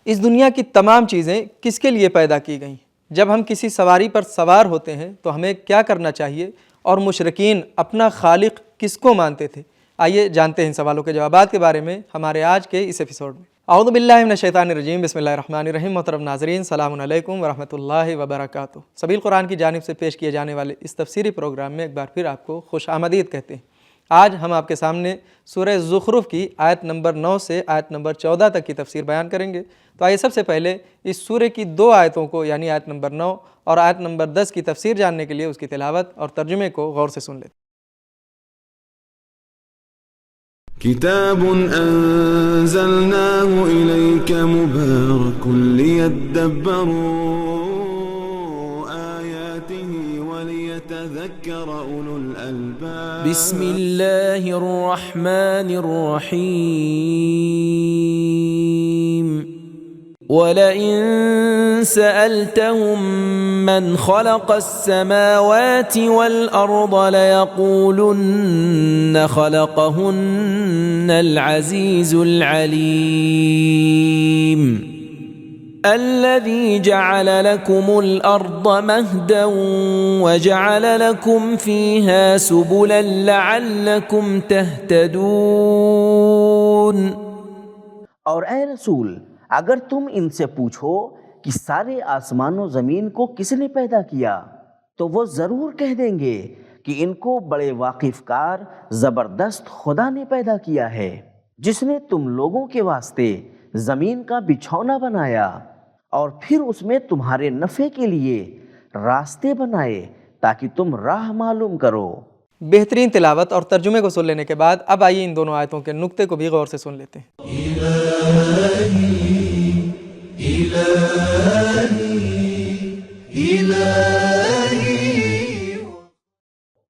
اس دنیا کی تمام چیزیں کس کے لیے پیدا کی گئیں؟ جب ہم کسی سواری پر سوار ہوتے ہیں تو ہمیں کیا کرنا چاہیے؟ اور مشرکین اپنا خالق کس کو مانتے تھے؟ آئیے جانتے ہیں ان سوالوں کے جوابات کے بارے میں ہمارے آج کے اس ایپیسوڈ میں۔ اعوذ باللہ من الشیطان الرجیم، بسم اللہ الرحمن الرحیم۔ محترم ناظرین، سلام علیکم ورحمۃ اللہ وبرکاتہ۔ سبیل قرآن کی جانب سے پیش کیے جانے والے اس تفسیری پروگرام میں ایک بار پھر آپ کو خوش آمدید کہتے ہیں۔ آج ہم آپ کے سامنے سورہ زخرف کی آیت نمبر 9 سے آیت نمبر 14 تک کی تفسیر بیان کریں گے۔ تو آئیے سب سے پہلے اس سورہ کی 2 آیتوں کو یعنی آیت نمبر 9 اور آیت نمبر 10 کی تفسیر جاننے کے لیے اس کی تلاوت اور ترجمے کو غور سے سن لیتے ہیں۔ کتاب انزلناه الیک مبارک لیدبروا آیاته ولیتذکر اولو الالباب۔ بسم اللہ الرحمن الرحیم۔ وَلَئِن سَأَلْتَهُم مَّنْ خَلَقَ السَّمَاوَاتِ وَالْأَرْضَ لَيَقُولُنَّ خَلَقَهُنَّ الْعَزِيزُ الْعَلِيمُ الَّذِي جَعَلَ لَكُمُ الْأَرْضَ مَهْدًا وَجَعَلَ لَكُمْ فِيهَا سُبُلًا لَعَلَّكُمْ تَهْتَدُونَ۔ اور اے رسول، اگر تم ان سے پوچھو کہ سارے آسمان و زمین کو کس نے پیدا کیا تو وہ ضرور کہہ دیں گے کہ ان کو بڑے واقف کار زبردست خدا نے پیدا کیا ہے، جس نے تم لوگوں کے واسطے زمین کا بچھونا بنایا اور پھر اس میں تمہارے نفع کے لیے راستے بنائے تاکہ تم راہ معلوم کرو۔ بہترین تلاوت اور ترجمے کو سن لینے کے بعد اب آئیے ان دونوں آیتوں کے نقطے کو بھی غور سے سن لیتے ہیں۔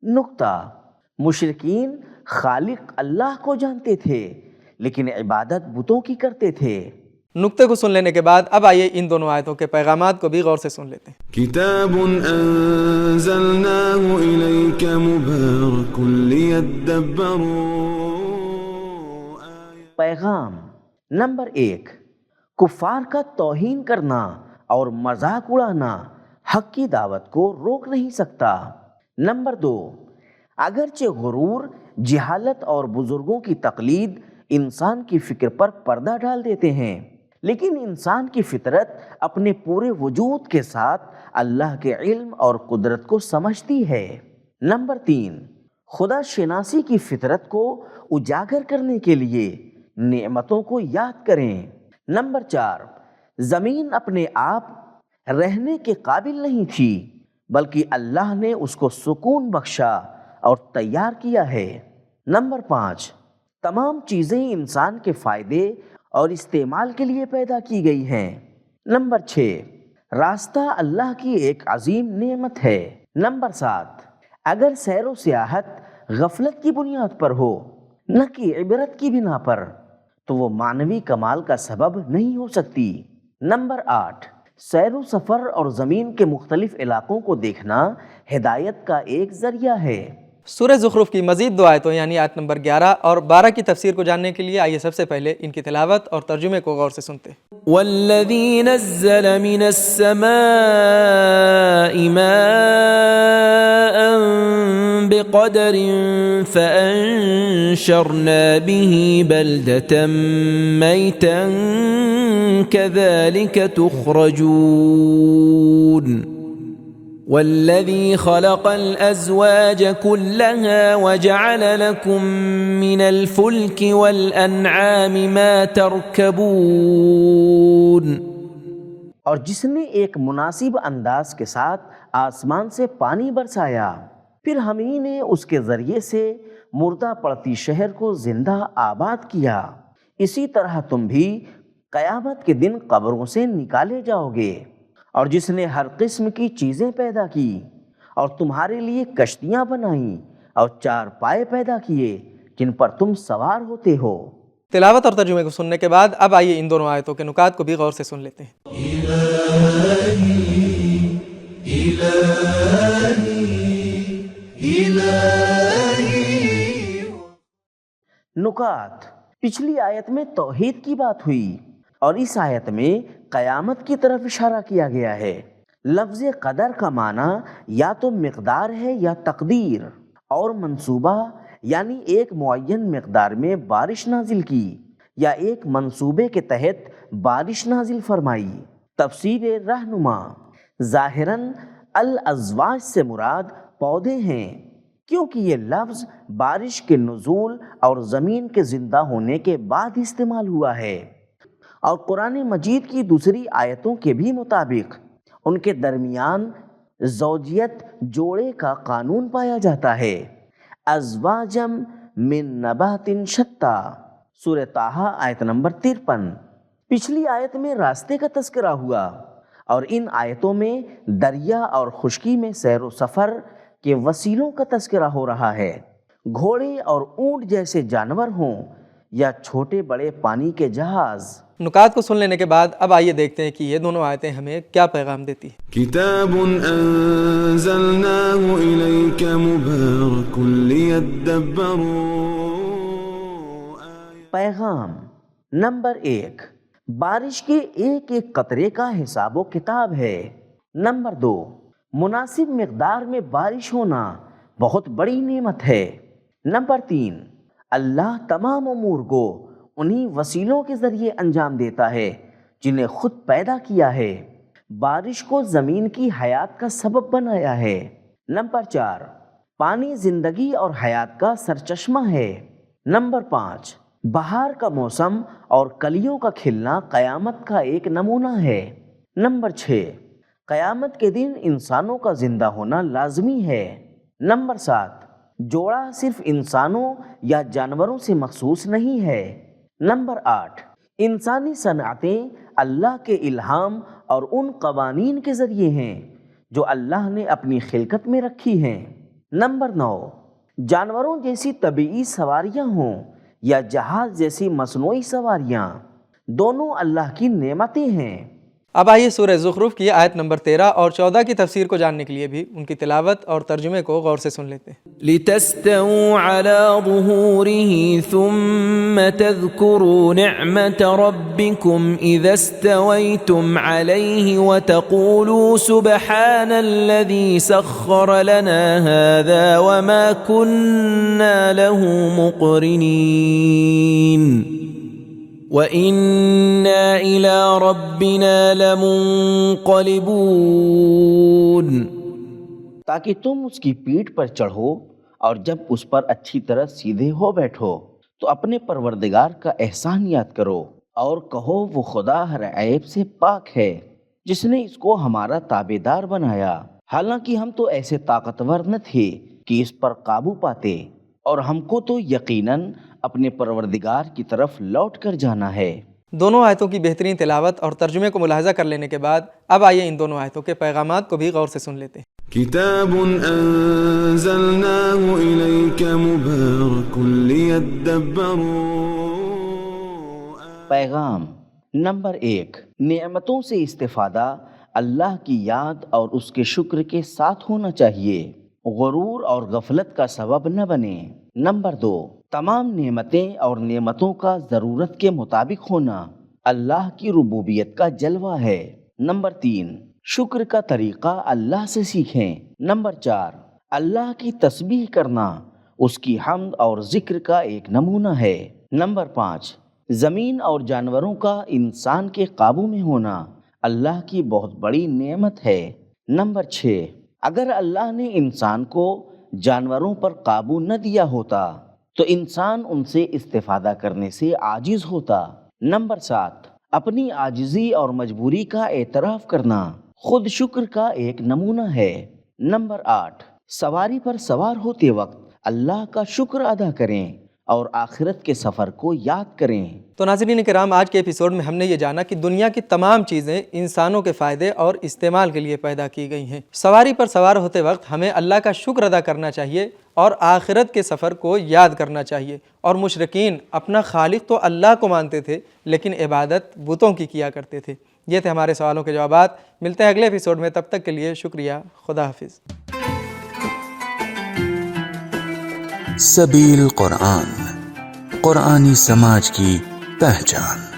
نقطہ: مشرکین خالق اللہ کو جانتے تھے لیکن عبادت بتوں کی کرتے تھے۔ نقطے کو سن لینے کے بعد اب آئیے ان دونوں آیتوں کے پیغامات کو بھی غور سے سن لیتے ہیں۔ کتاب انزلناه الیک مبارک لیدبروا۔ پیغام نمبر 1، کفار کا توہین کرنا اور مذاق اڑانا حق کی دعوت کو روک نہیں سکتا۔ نمبر 2، اگرچہ غرور، جہالت اور بزرگوں کی تقلید انسان کی فکر پر پردہ ڈال دیتے ہیں، لیکن انسان کی فطرت اپنے پورے وجود کے ساتھ اللہ کے علم اور قدرت کو سمجھتی ہے۔ نمبر 3، خدا شناسی کی فطرت کو اجاگر کرنے کے لیے نعمتوں کو یاد کریں۔ نمبر 4، زمین اپنے آپ رہنے کے قابل نہیں تھی بلکہ اللہ نے اس کو سکون بخشا اور تیار کیا ہے۔ نمبر 5، تمام چیزیں انسان کے فائدے اور استعمال کے لیے پیدا کی گئی ہیں۔ نمبر 6، راستہ اللہ کی ایک عظیم نعمت ہے۔ نمبر 7، اگر سیر و سیاحت غفلت کی بنیاد پر ہو نہ کہ عبرت کی بنا پر تو وہ معنوی کمال کا سبب نہیں ہو سکتی۔ نمبر 8، سیر و سفر اور زمین کے مختلف علاقوں کو دیکھنا ہدایت کا ایک ذریعہ ہے۔ سورہ زخرف کی مزید 2 آیتوں یعنی آیت نمبر 11 اور 12 کی تفسیر کو جاننے کے لیے آئیے سب سے پہلے ان کی تلاوت اور ترجمے کو غور سے سنتے ہیں۔ وَالَّذِي نَزَّلَ مِنَ السَّمَاءِ مَاءً بِقَدَرٍ فَأَنشَرْنَا بِهِ بَلْدَةً مَيْتًا كَذَلِكَ تُخْرَجُونَ۔ وَالَّذِي خَلَقَ الْأَزْوَاجَ كُلَّهَا وَجَعَلَ لَكُم مِّنَ الْفُلْكِ وَالْأَنْعَامِ مَا تَرْكَبُونَ۔ اور جس نے ایک مناسب انداز کے ساتھ آسمان سے پانی برسایا، پھر ہم ہی نے اس کے ذریعے سے مردہ پڑتی شہر کو زندہ آباد کیا، اسی طرح تم بھی قیامت کے دن قبروں سے نکالے جاؤ گے۔ اور جس نے ہر قسم کی چیزیں پیدا کی اور تمہارے لیے کشتیاں بنائیں اور 4 پائے پیدا کیے جن پر تم سوار ہوتے ہو۔ تلاوت اور ترجمے کو سننے کے بعد اب آئیے ان دونوں آیتوں کے نکات کو بھی غور سے سن لیتے ہیں۔ نکات: پچھلی آیت میں توحید کی بات ہوئی اور اس آیت میں قیامت کی طرف اشارہ کیا گیا ہے۔ لفظ قدر کا معنی یا تو مقدار ہے یا تقدیر، اور منصوبہ یعنی ایک معین مقدار میں بارش نازل کی یا ایک منصوبے کے تحت بارش نازل فرمائی۔ تفسیر رہنما، ظاہراً الازواج سے مراد پودے ہیں، کیونکہ یہ لفظ بارش کے نزول اور زمین کے زندہ ہونے کے بعد استعمال ہوا ہے، اور قرآن مجید کی دوسری آیتوں کے بھی مطابق ان کے درمیان زوجیت جوڑے کا قانون پایا جاتا ہے۔ ازواجم من نبات شتیٰ، سورہ طٰہٰ آیت نمبر 53۔ پچھلی آیت میں راستے کا تذکرہ ہوا، اور ان آیتوں میں دریا اور خشکی میں سیر و سفر کے وسیلوں کا تذکرہ ہو رہا ہے۔ گھوڑے اور اونٹ جیسے جانور ہوں یا چھوٹے بڑے پانی کے جہاز۔ نکات کو سن لینے کے بعد اب آئیے دیکھتے ہیں کہ یہ دونوں آیتیں ہمیں کیا پیغام دیتی ہیں۔ كتاب أنزلناه إليك مبارك ليدبروا پیغام نمبر 1، بارش کے ایک ایک قطرے کا حساب و کتاب ہے۔ نمبر 2، مناسب مقدار میں بارش ہونا بہت بڑی نعمت ہے۔ نمبر 3، اللہ تمام امور کو انہی وسیلوں کے ذریعے انجام دیتا ہے جنہیں خود پیدا کیا ہے۔ بارش کو زمین کی حیات کا سبب بنایا ہے۔ نمبر 4، پانی زندگی اور حیات کا سرچشمہ ہے۔ نمبر 5، بہار کا موسم اور کلیوں کا کھلنا قیامت کا ایک نمونہ ہے۔ نمبر 6، قیامت کے دن انسانوں کا زندہ ہونا لازمی ہے۔ نمبر 7، جوڑا صرف انسانوں یا جانوروں سے مخصوص نہیں ہے۔ نمبر 8، انسانی صنعتیں اللہ کے الہام اور ان قوانین کے ذریعے ہیں جو اللہ نے اپنی خلقت میں رکھی ہیں۔ نمبر 9، جانوروں جیسی طبعی سواریاں ہوں یا جہاز جیسی مصنوعی سواریاں، دونوں اللہ کی نعمتیں ہیں۔ اب آئیے سورہ زخرف کی آیت نمبر 13 اور 14 کی تفسیر کو جاننے کے لیے بھی ان کی تلاوت اور ترجمے کو غور سے سن لیتے ہیں۔ لِتَسْتَوُوا عَلَى ظُهُورِهِ ثُمَّ تَذْكُرُوا نِعْمَةَ رَبِّكُمْ إِذَا اسْتَوَيْتُمْ عَلَيْهِ وَتَقُولُوا سُبْحَانَ الَّذِي سَخَّرَ لَنَا هَذَا وَمَا كُنَّا لَهُ مُقْرِنِينَ وَإِنَّا إِلَىٰ رَبِّنَا لَمُنقَلِبُونَ، تاکہ تم اس کی پیٹھ پر چڑھو اور جب اس پر اچھی طرح سیدھے ہو بیٹھو تو اپنے پروردگار کا احسان یاد کرو اور کہو وہ خدا ہر عیب سے پاک ہے جس نے اس کو ہمارا تابعدار بنایا، حالانکہ ہم تو ایسے طاقتور نہ تھے کہ اس پر قابو پاتے، اور ہم کو تو یقیناً اپنے پروردگار کی طرف لوٹ کر جانا ہے۔ دونوں آیتوں کی بہترین تلاوت اور ترجمے کو ملاحظہ کر لینے کے بعد اب آئیے ان دونوں آیتوں کے پیغامات کو بھی غور سے سن لیتے ہیں۔ كتاب أنزلناه إليك مبارك ليدبروا پیغام نمبر 1، نعمتوں سے استفادہ اللہ کی یاد اور اس کے شکر کے ساتھ ہونا چاہیے، غرور اور غفلت کا سبب نہ بنے۔ نمبر 2، تمام نعمتیں اور نعمتوں کا ضرورت کے مطابق ہونا اللہ کی ربوبیت کا جلوہ ہے۔ نمبر 3، شکر کا طریقہ اللہ سے سیکھیں۔ نمبر 4، اللہ کی تسبیح کرنا اس کی حمد اور ذکر کا ایک نمونہ ہے۔ نمبر 5، زمین اور جانوروں کا انسان کے قابو میں ہونا اللہ کی بہت بڑی نعمت ہے۔ نمبر 6، اگر اللہ نے انسان کو جانوروں پر قابو نہ دیا ہوتا تو انسان ان سے استفادہ کرنے سے عاجز ہوتا۔ نمبر 7، اپنی عاجزی اور مجبوری کا اعتراف کرنا خود شکر کا ایک نمونہ ہے۔ نمبر 8، سواری پر سوار ہوتے وقت اللہ کا شکر ادا کریں اور آخرت کے سفر کو یاد کریں۔ تو ناظرین کرام، آج کے ایپیسوڈ میں ہم نے یہ جانا کہ دنیا کی تمام چیزیں انسانوں کے فائدے اور استعمال کے لیے پیدا کی گئی ہیں۔ سواری پر سوار ہوتے وقت ہمیں اللہ کا شکر ادا کرنا چاہیے اور آخرت کے سفر کو یاد کرنا چاہیے۔ اور مشرکین اپنا خالق تو اللہ کو مانتے تھے لیکن عبادت بتوں کی کیا کرتے تھے۔ یہ تھے ہمارے سوالوں کے جوابات۔ ملتے ہیں اگلے ایپیسوڈ میں، تب تک کے لیے شکریہ، خدا حافظ۔ سبیل قرآن، قرآنی سماج کی پہچان۔